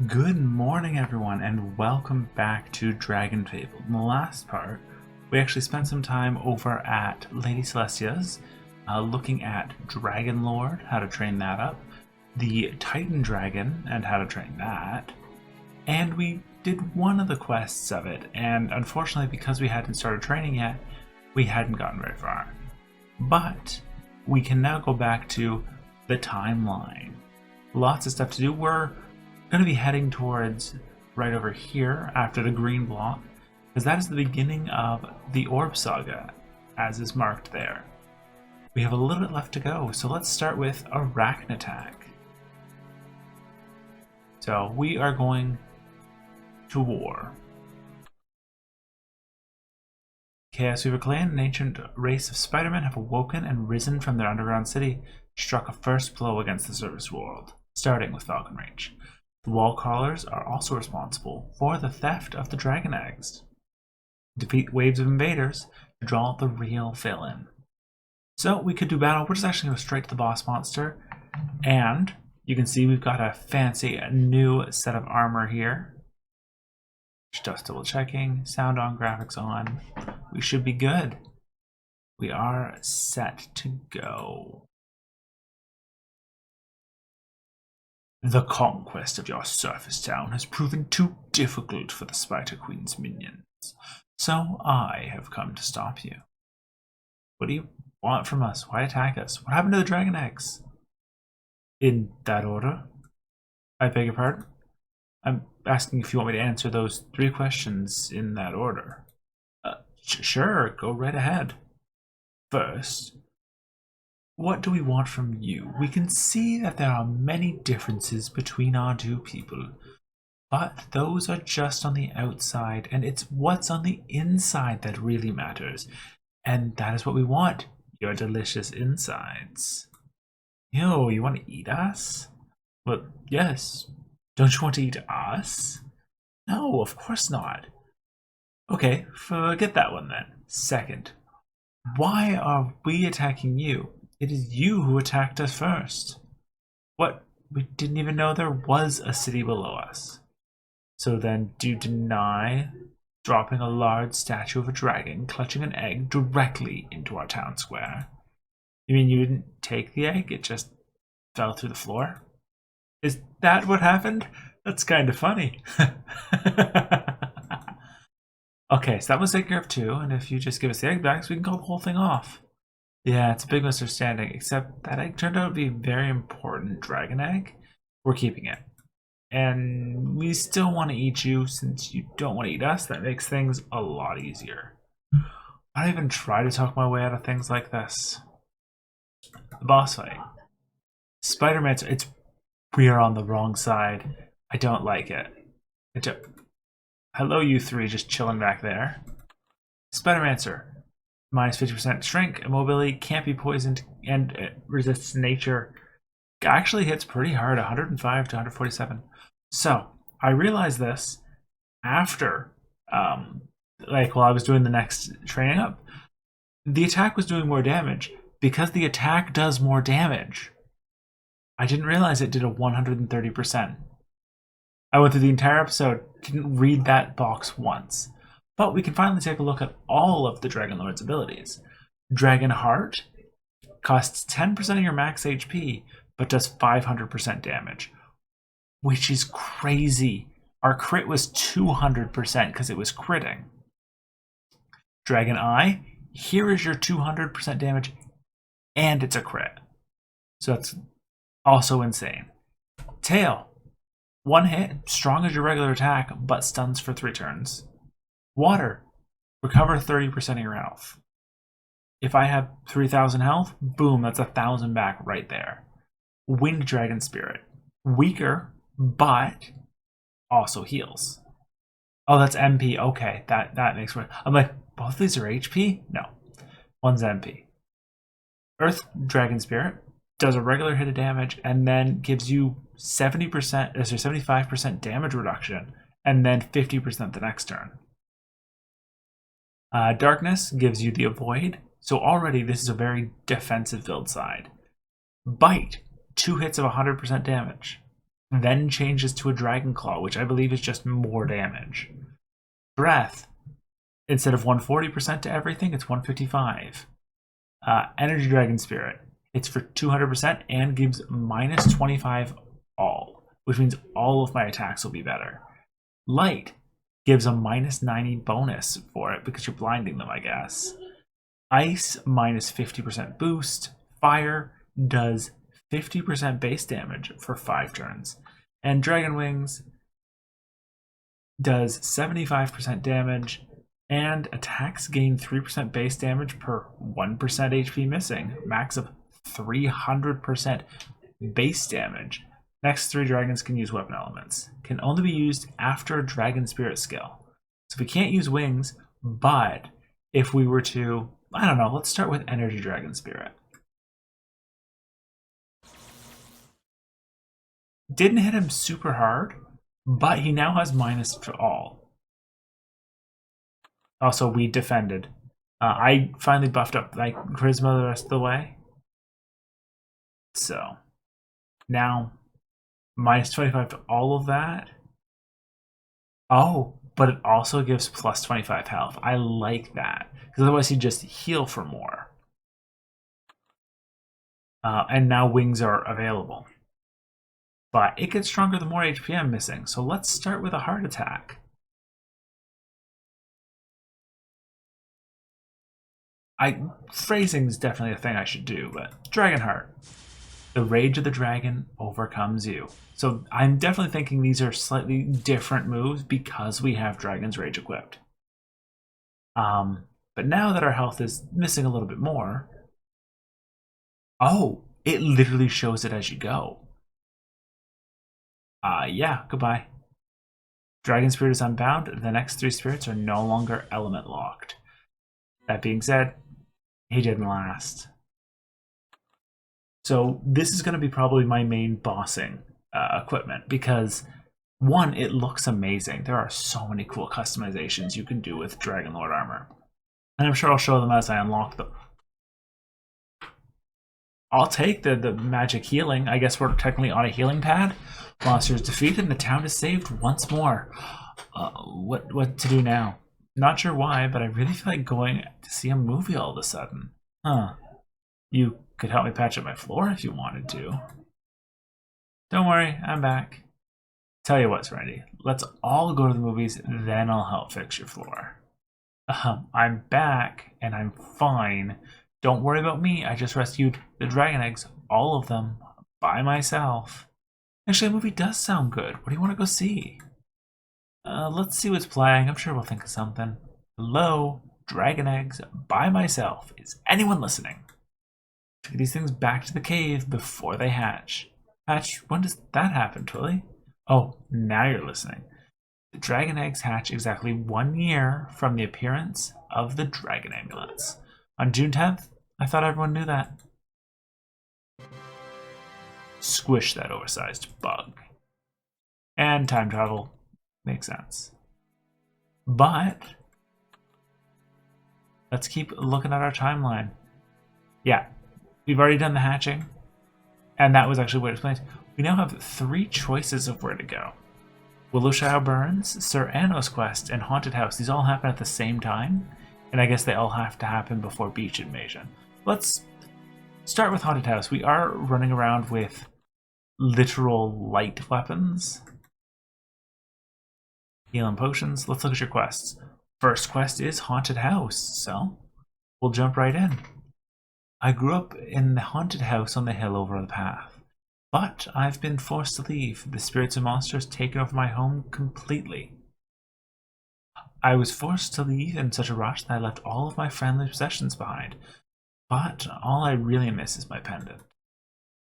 Good morning, everyone, and welcome back to Dragonfable. In the last part, we actually spent some time over at Lady Celestia's, looking at Dragon Lord, how to train that up, the Titan Dragon, and how to train that, and we did one of the quests of it, and unfortunately, because we hadn't started training yet, we hadn't gotten very far. But we can now go back to the timeline. Lots of stuff to do. We're going to be heading towards right over here after the green block, because that is the beginning of the Orb Saga, as is marked there. We have a little bit left to go, so let's start with Arachne Attack. So we are going to war. Chaosweaver clan, an ancient race of Spider-Men, have awoken and risen from their underground city, struck a first blow against the surface world, starting with Falcon Reach. The wall crawlers are also responsible for the theft of the dragon eggs. Defeat waves of invaders to draw out the real villain. So we could do battle. We're just actually going to go straight to the boss monster. And you can see we've got a fancy new set of armor here. Just double checking. Sound on, graphics on. We should be good. We are set to go. The conquest of your surface town has proven too difficult for the Spider Queen's minions, so I have come to stop you. What do you want from us? Why attack us? What happened to the dragon eggs? In that order? I beg your pardon? I'm asking if you want me to answer those three questions in that order. Sure, go right ahead. First, what do we want from you? We can see that there are many differences between our two people, but those are just on the outside, and it's what's on the inside that really matters. And that is what we want, your delicious insides. Yo, you want to eat us? Well, yes. Don't you want to eat us? No, of course not. Okay, forget that one then. Second, why are we attacking you? It is you who attacked us first. What? We didn't even know there was a city below us. So then, do you deny dropping a large statue of a dragon clutching an egg directly into our town square? You mean you didn't take the egg? It just fell through the floor? Is that what happened? That's kind of funny. Okay, so that was taken care of too, and if you just give us the egg back, so we can call the whole thing off. Yeah, it's a big misunderstanding, except that egg turned out to be a very important dragon egg. We're keeping it. And we still want to eat you since you don't want to eat us. That makes things a lot easier. I don't even try to talk my way out of things like this. The boss fight. Spider-Man, we are on the wrong side. I don't like it. Hello, you three just chilling back there. Spider-Mancer. Minus 50% shrink, immobility, can't be poisoned, and it resists nature. Actually hits pretty hard, 105 to 147. So, I realized this after, while I was doing the next training up. The attack was doing more damage because the attack does more damage. I didn't realize it did a 130%. I went through the entire episode, didn't read that box once. But we can finally take a look at all of the Dragon Lord's abilities. Dragon Heart costs 10% of your max HP, but does 500% damage, which is crazy. Our crit was 200% because it was critting. Dragon Eye, here is your 200% damage, and it's a crit. So that's also insane. Tail, one hit, strong as your regular attack, but stuns for 3 turns. Water, recover 30% of your health. If I have 3,000 health, boom, that's 1,000 back right there. Wind Dragon Spirit, weaker, but also heals. Oh, that's MP. Okay, that makes sense. I'm like, both of these are HP? No, one's MP. Earth Dragon Spirit does a regular hit of damage and then gives you 75% damage reduction, and then 50% the next turn. Darkness gives you the avoid, so already this is a very defensive build side. Bite, 2 hits of 100% damage. then changes to a Dragon Claw, which I believe is just more damage. Breath, instead of 140% to everything, it's 155. Energy Dragon Spirit, it's for 200% and gives minus 25 all, which means all of my attacks will be better. Light gives a minus 90 bonus for it because you're blinding them, I guess. Ice, minus 50% boost. Fire does 50% base damage for 5 turns. And Dragon Wings does 75% damage, and attacks gain 3% base damage per 1% HP missing. Max of 300% base damage. Next 3 dragons can use weapon elements. Can only be used after a Dragon Spirit skill. So we can't use wings, but if we were to, I don't know, let's start with Energy Dragon Spirit. Didn't hit him super hard, but he now has minus to all. Also, we defended. I finally buffed up my charisma the rest of the way. So, now, minus 25 to all of that. Oh, but it also gives plus 25 health. I like that, because otherwise he'd just heal for more. And now wings are available. But it gets stronger the more HP I'm missing, so let's start with a heart attack. Phrasing is definitely a thing I should do, but Dragon Heart. The rage of the dragon overcomes you. So I'm definitely thinking these are slightly different moves because we have Dragon's Rage equipped. But now that our health is missing a little bit more, oh, it literally shows it as you go. Yeah, goodbye. Dragon Spirit is unbound. The next 3 spirits are no longer element locked. That being said, he didn't last. So this is going to be probably my main bossing equipment because, one, it looks amazing. There are so many cool customizations you can do with Dragon Lord armor. And I'm sure I'll show them as I unlock them. I'll take the magic healing. I guess we're technically on a healing pad. Monster is defeated and the town is saved once more. What to do now? Not sure why, but I really feel like going to see a movie all of a sudden. Huh. You could help me patch up my floor if you wanted to. Don't worry, I'm back. Tell you what, Serenity, let's all go to the movies, then I'll help fix your floor. I'm back, and I'm fine. Don't worry about me, I just rescued the dragon eggs, all of them, by myself. Actually, the movie does sound good. What do you want to go see? Let's see what's playing. I'm sure we'll think of something. Hello, dragon eggs, by myself. Is anyone listening? To get these things back to the cave before they hatch. Hatch? When does that happen, Twilly? Oh, now you're listening. The dragon eggs hatch exactly 1 year from the appearance of the dragon amulets. On June 10th, I thought everyone knew that. Squish that oversized bug. And time travel makes sense. But let's keep looking at our timeline. Yeah, we've already done the hatching, and that was actually what it explains. We now have 3 choices of where to go. Willowshadow Burns, Sir Anno's Quest, and Haunted House. These all happen at the same time, and I guess they all have to happen before Beach Invasion. Let's start with Haunted House. We are running around with literal light weapons. Healing potions. Let's look at your quests. First quest is Haunted House, so we'll jump right in. I grew up in the haunted house on the hill over the path, but I've been forced to leave. The spirits and monsters taken over my home completely. I was forced to leave in such a rush that I left all of my friendly possessions behind, but all I really miss is my pendant.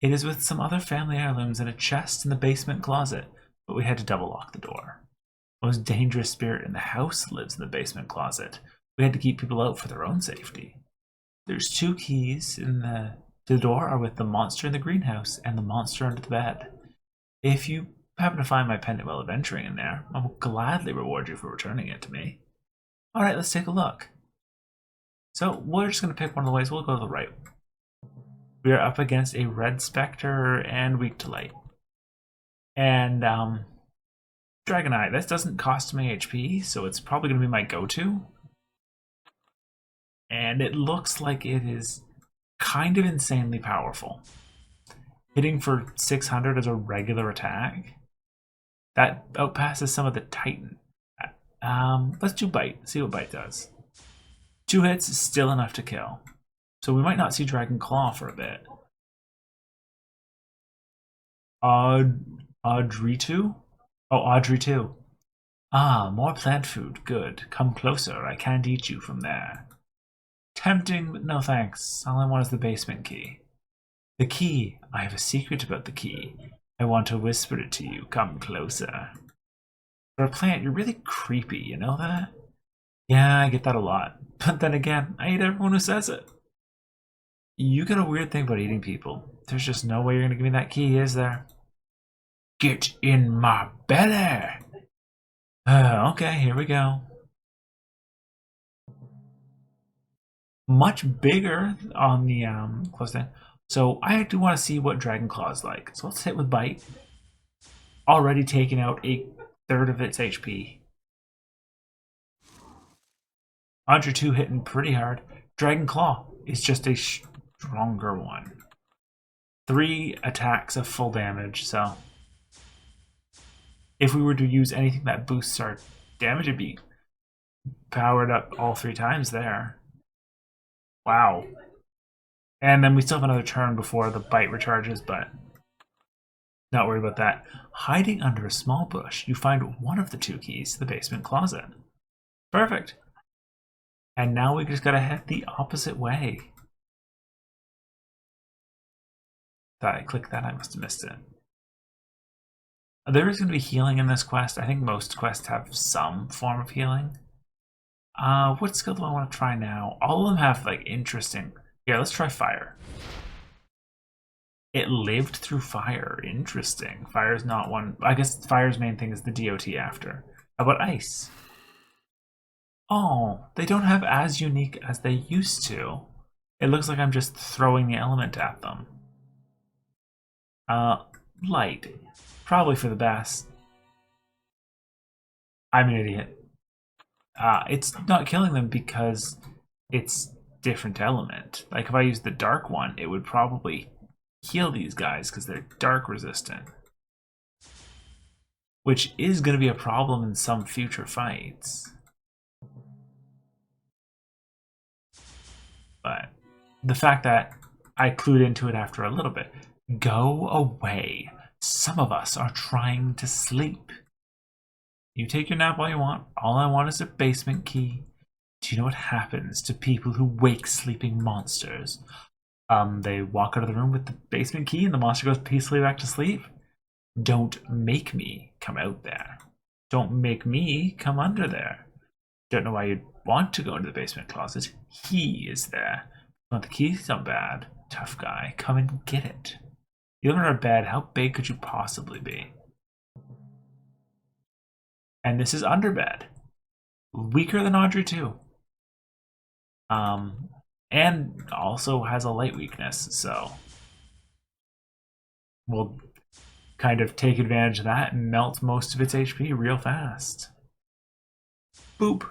It is with some other family heirlooms in a chest in the basement closet, but we had to double lock the door. The most dangerous spirit in the house lives in the basement closet. We had to keep people out for their own safety. There's 2 keys to the door are with the monster in the greenhouse and the monster under the bed. If you happen to find my pendant while adventuring in there, I will gladly reward you for returning it to me. Alright, let's take a look. So we're just going to pick one of the ways. We'll go to the right. We are up against a red specter and weak to light. And Dragonite, this doesn't cost me HP, so it's probably going to be my go-to. And it looks like it is kind of insanely powerful. Hitting for 600 as a regular attack, that outpasses some of the Titan. Let's do Bite, see what Bite does. 2 hits is still enough to kill. So we might not see Dragon Claw for a bit. Audrey 2? Oh, Audrey 2. Ah, more plant food. Good. Come closer. I can't eat you from there. Tempting, but no thanks. All I want is the basement key. The key. I have a secret about the key. I want to whisper it to you. Come closer. For a plant, you're really creepy, you know that? Yeah, I get that a lot. But then again, I hate everyone who says it. You got a weird thing about eating people. There's just no way you're gonna give me that key, is there? Get in my belly! Okay, here we go. Much bigger on the close down. So I do want to see what Dragon Claw is like. So let's hit with Bite. Already taking out 1/3 of its HP. Audrey 2 hitting pretty hard. Dragon Claw is just a stronger one. 3 attacks of full damage, so if we were to use anything that boosts our damage, it'd be powered up all 3 times there. Wow. And then we still have another turn before the Bite recharges, but not worried about that. Hiding under a small bush, you find one of the 2 keys to the basement closet. Perfect. And now we just gotta head the opposite way. Thought I clicked that, I must have missed it. There is going to be healing in this quest. I think most quests have some form of healing. What skill do I want to try now? All of them have like interesting. Yeah, let's try fire. It lived through fire. Interesting. Fire's not one. I guess fire's main thing is the DOT after. How about ice? Oh, they don't have as unique as they used to. It looks like I'm just throwing the element at them. Light. Probably for the best. I'm an idiot. It's not killing them because it's different element. Like if I use the dark one, it would probably heal these guys because they're dark resistant. Which is going to be a problem in some future fights. But the fact that I clued into it after a little bit. Go away. Some of us are trying to sleep. You take your nap all you want. All I want is a basement key. Do you know what happens to people who wake sleeping monsters? They walk out of the room with the basement key and the monster goes peacefully back to sleep. Don't make me come out there. Don't make me come under there. Don't know why you'd want to go into the basement closet. He is there. Want the key? Not bad. Tough guy. Come and get it. You live in our bed. How big could you possibly be? And this is underbed. Weaker than Audrey 2. And also has a light weakness, so we'll kind of take advantage of that and melt most of its HP real fast. Boop.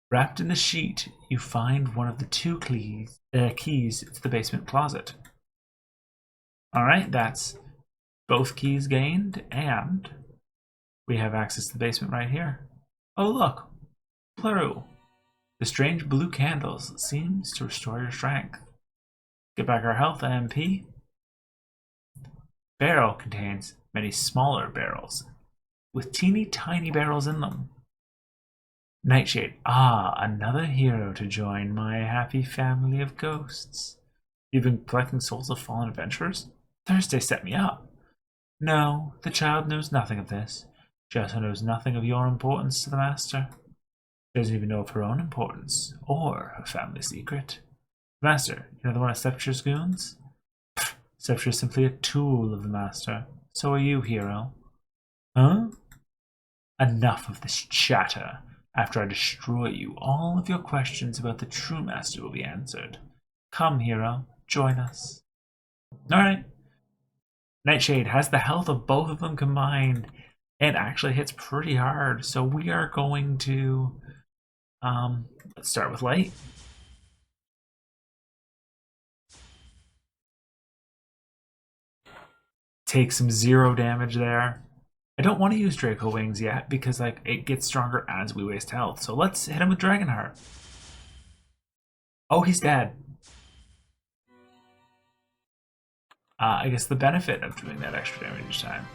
Wrapped in the sheet, you find one of the 2 keys to the basement closet. Alright, that's both keys gained, and we have access to the basement right here. Oh look, blue. The strange blue candles seems to restore your strength. Get back our health and MP. Barrel contains many smaller barrels, with teeny tiny barrels in them. Nightshade. Ah, another hero to join my happy family of ghosts. You've been collecting souls of fallen adventurers? Thursday set me up. No, the child knows nothing of this. She also knows nothing of your importance to the master. She doesn't even know of her own importance, or her family secret. Master, you know the one at Scepter's goons? Scepter is simply a tool of the master. So are you, hero. Huh? Enough of this chatter. After I destroy you, all of your questions about the true master will be answered. Come, hero, join us. Alright. Nightshade has the health of both of them combined and actually hits pretty hard. So we are going to let's start with light. Take some 0 damage there. I don't want to use Draco Wings yet because like it gets stronger as we waste health. So let's hit him with Dragonheart. Oh, he's dead. I guess the benefit of doing that extra damage each time.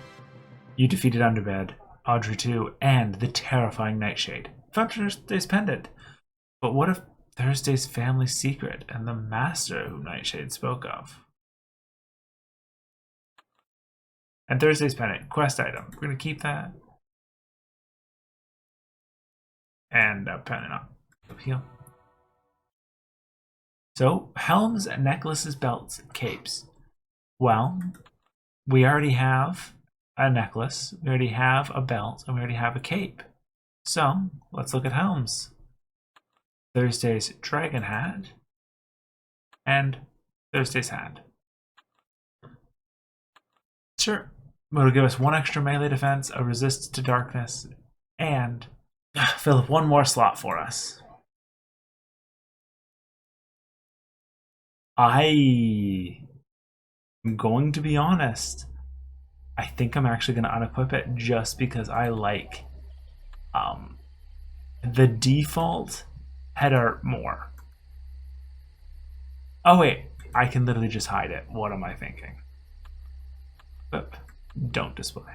You defeated Underbed, Audrey 2, and the terrifying Nightshade. Found Thursday's pendant. But what if Thursday's family secret and the master who Nightshade spoke of? And Thursday's pendant, quest item. We're going to keep that. And pendant up. Appeal. So, helms, necklaces, belts, capes. Well, we already have a necklace, we already have a belt, and we already have a cape. So, let's look at helms. Thursday's dragon hat and Thursday's hat. Sure. It'll give us 1 extra melee defense, a resist to darkness, and fill up 1 more slot for us. I'm going to be honest. I think I'm actually going to unequip it just because I like the default head art more. Oh wait, I can literally just hide it. What am I thinking? Oop. Don't display.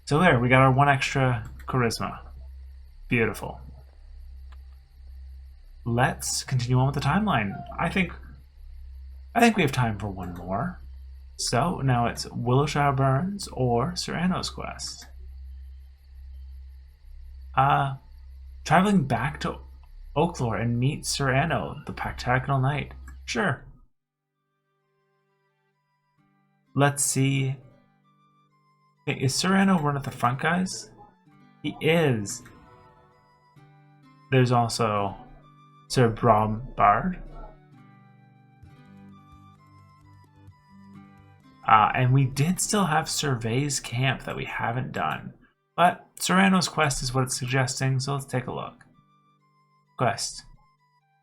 So there, we got our 1 extra charisma. Beautiful. Let's continue on with the timeline. I think we have time for 1 more. So now it's Willowshire Burns or Serrano's quest. Traveling back to Oaklore and meet Serrano, the Pactagonal Knight. Sure. Let's see. Is Serrano one of the front guys? He is. There's also Sir Brombard. And we did still have Survey's camp that we haven't done. But Serrano's quest is what it's suggesting, so let's take a look. Quest.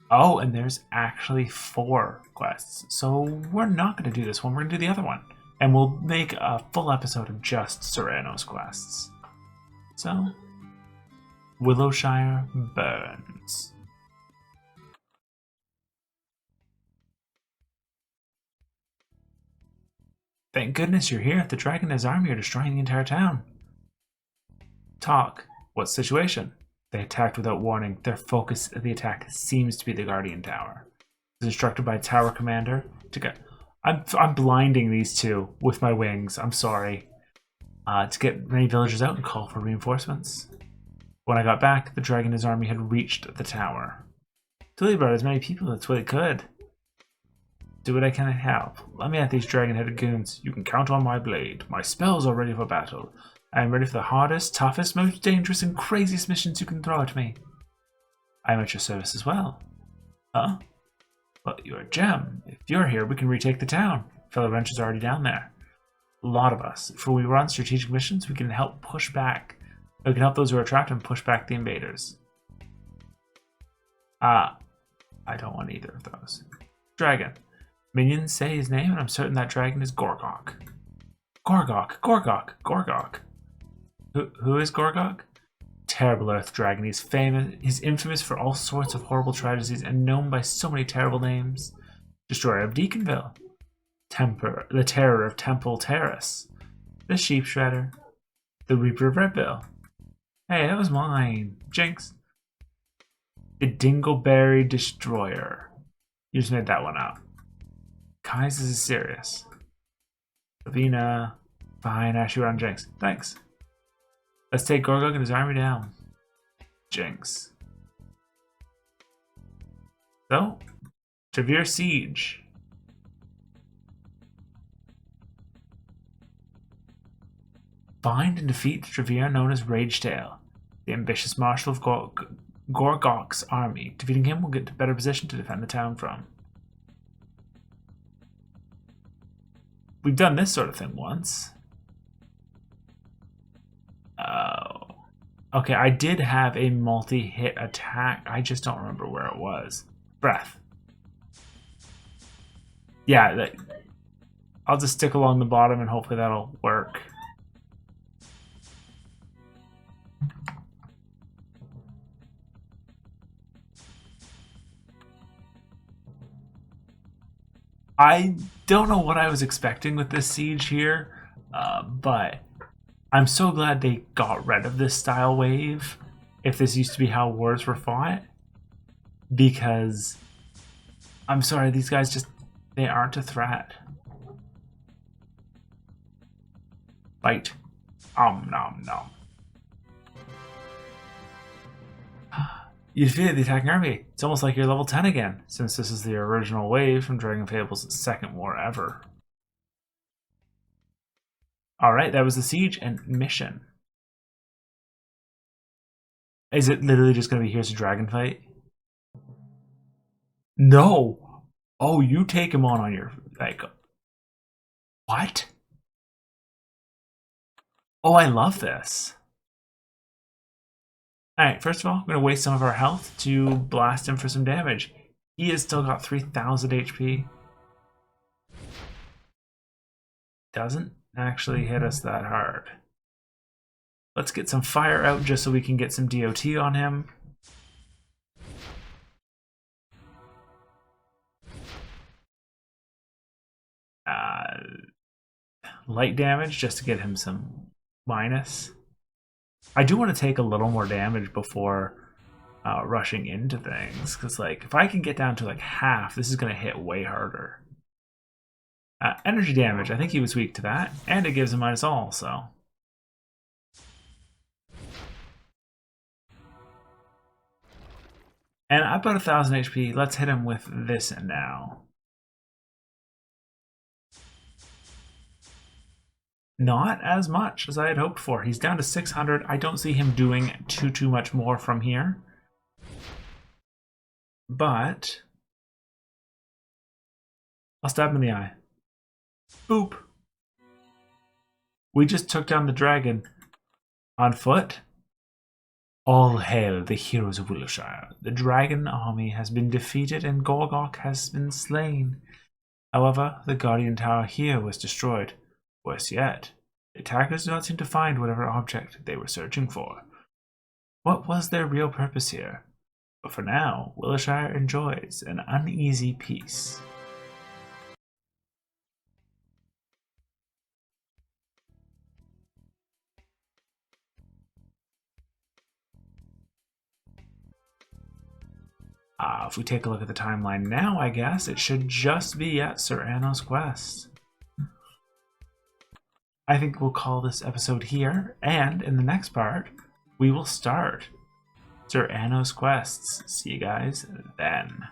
Oh, and there's actually 4 quests. So we're not going to do this one, we're going to do the other one. And we'll make a full episode of just Serrano's quests. So, Willowshire Burns. Thank goodness you're here. The dragon and his army are destroying the entire town. Talk. What situation? They attacked without warning. Their focus of the attack seems to be the Guardian Tower. It was instructed by Tower Commander to get... I'm blinding these two with my wings. I'm sorry. To get many villagers out and call for reinforcements. When I got back, the dragon and his army had reached the tower. Tilly brought as many people as what it could. Do what I can to help. Let me at these dragon-headed goons. You can count on my blade. My spells are ready for battle. I am ready for the hardest, toughest, most dangerous, and craziest missions you can throw at me. I am at your service as well. Huh? Well, you're a gem. If you're here, we can retake the town. Fellow wrench is already down there. A lot of us. If we run strategic missions, we can help push back. We can help those who are trapped and push back the invaders. I don't want either of those. Dragon. Minions say his name, and I'm certain that dragon is Gorgok. Gorgok. Who is Gorgok? Terrible earth dragon. He's infamous for all sorts of horrible tragedies and known by so many terrible names. Destroyer of Deaconville. The terror of Temple Terrace. The sheep shredder. The reaper of Redbill. Hey, that was mine. Jinx. The Dingleberry Destroyer. You just made that one up. Kai's is serious. Lavina. Fine, Ashley on Jinx. Thanks. Let's take Gorgok and his army down. Jinx. So, Severe Siege. Find and defeat the Trevere known as Ragetail, the ambitious marshal of Gorgok's army. Defeating him will get to a better position to defend the town from. we've done this sort of thing once. Oh. Okay, I did have a multi-hit attack. I just don't remember where it was. Breath. Yeah, I'll just stick along the bottom and hopefully that'll work. I don't know what I was expecting with this siege here, but I'm so glad they got rid of this style wave, if this used to be how wars were fought, because I'm sorry, these guys just, they aren't a threat. Bite. Nom nom. You defeated the attacking army. It's almost like you're level 10 again, since this is the original wave from Dragonfable's second war ever. Alright, that was the siege and mission. Is it literally just going to be here's a dragon fight? No! Oh, you take him on your... like... What? Oh, I love this. Alright, first of all, I'm going to waste some of our health to blast him for some damage. He has still got 3,000 HP. Doesn't actually hit us that hard. Let's get some fire out just so we can get some DOT on him. Light damage just to get him some minus. I do want to take a little more damage before rushing into things, because like if I can get down to like half, this is going to hit way harder. Energy damage, I think he was weak to that, and it gives him minus all, so. And I've got 1,000 HP, let's hit him with this now. Not as much as I had hoped for. He's down to 600. I don't see him doing too much more from here. But I'll stab him in the eye. Boop. We just took down the dragon on foot. All hail the heroes of Wiltshire. The dragon army has been defeated and Gorgok has been slain. However, the Guardian Tower here was destroyed. Worse yet, the attackers do not seem to find whatever object they were searching for. What was their real purpose here? But for now, Wiltshire enjoys an uneasy peace. If we take a look at the timeline now, I guess it should just be at Sir Anno's quest. I think we'll call this episode here, and in the next part, we will start Sir Anno's quests. See you guys then.